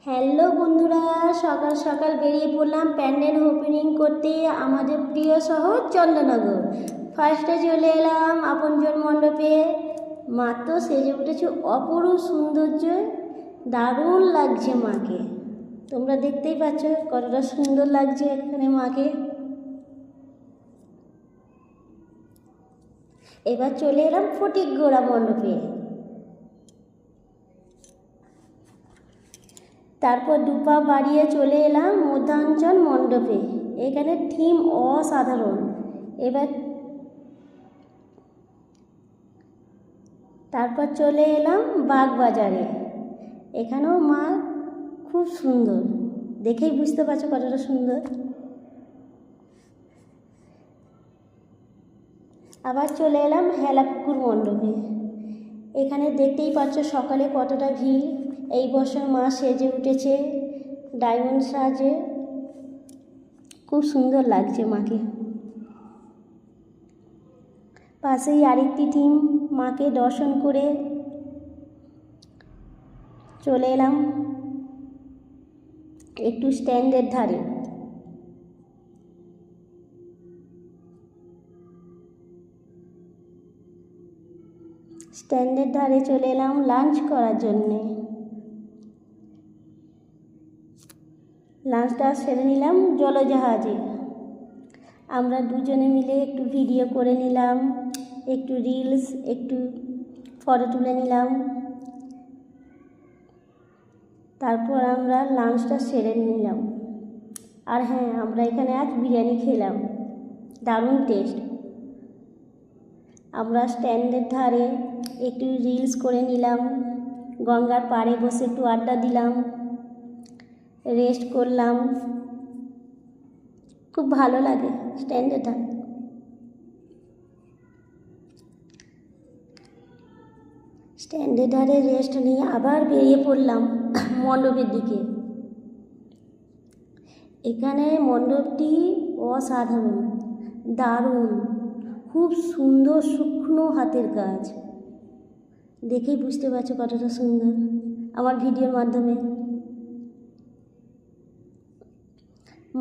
Hello বন্ধুরা, সকাল সকাল বেরিয়ে পড়লাম প্যান্ডেল ওপেনিং করতে আমাদের প্রিয় শহর চন্দননগর। ফার্স্টে চলে এলাম আপনজন মণ্ডপে। মা তো সেজে উঠেছে অপরূপ সৌন্দর্য, দারুণ লাগছে মাকে। তোমরা দেখতেই পাচ্ছ কতটা সুন্দর লাগছে এখানে মাকে। এবার চলে এলাম ফটিকগোড়া মণ্ডপে। তারপর দুপা বাড়িয়ে চলে এলাম মধ্যাঞ্চল মণ্ডপে। এখানে থিম অসাধারণ। এবার তারপর চলে এলাম বাগবাজারে। এখানেও মা খুব সুন্দর, দেখেই বুঝতে পারছো কতটা সুন্দর। আবার চলে এলাম হেলাপুকুর মণ্ডপে। এখানে দেখতেই পাচ্ছ সকালে কতটা ভিড়। এই বছর মা সেজে উঠেছে ডায়মন্ড সাজে, খুব সুন্দর লাগছে মাকে। পাশেই আরেকটি টিম। মাকে দর্শন করে চলে এলাম একটু স্ট্যান্ডের ধারে। স্ট্যান্ডের ধারে চলে এলাম লাঞ্চ করার জন্যে। লাঞ্চটা সেরে নিলাম জলজাহাজে। আমরা দুজনে মিলে একটু ভিডিও করে নিলাম, একটু রিলস, একটু ফটো তুলে নিলাম। তারপর আমরা লাঞ্চটা সেরে নিলাম। আর হ্যাঁ, আমরা এখানে আজ বিরিয়ানি খেলাম, দারুণ টেস্ট। আমরা স্ট্যান্ডের ধারে একটু রিলস করে নিলাম, গঙ্গার পাড়ে বসে একটু আড্ডা দিলাম, রেস্ট করলাম। খুব ভালো লাগে স্ট্যান্ডে ধারে। স্ট্যান্ডের ধারে রেস্ট নিয়ে আবার বেরিয়ে পড়লাম মণ্ডপের দিকে। এখানে মণ্ডপটি অসাধারণ, দারুণ, খুব সুন্দর শুকনো হাতের কাজ। দেখেই বুঝতে পারছো কতটা সুন্দর আমার ভিডিওর মাধ্যমে।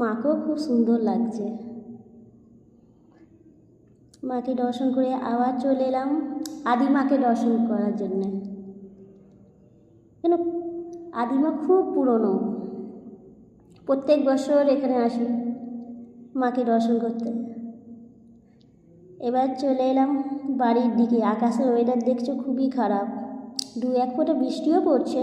মাকেও খুব সুন্দর লাগছে। মাকে দর্শন করে আবার চলে এলাম আদিমাকে দর্শন করার জন্যে। কেন, আদিমা খুব পুরনো, প্রত্যেক বছর এখানে আসি মাকে দর্শন করতে। এবার চলে এলাম বাড়ির দিকে। আকাশের ওয়েদার দেখছো খুবই খারাপ, 2-1 ফোঁটা বৃষ্টিও পড়ছে।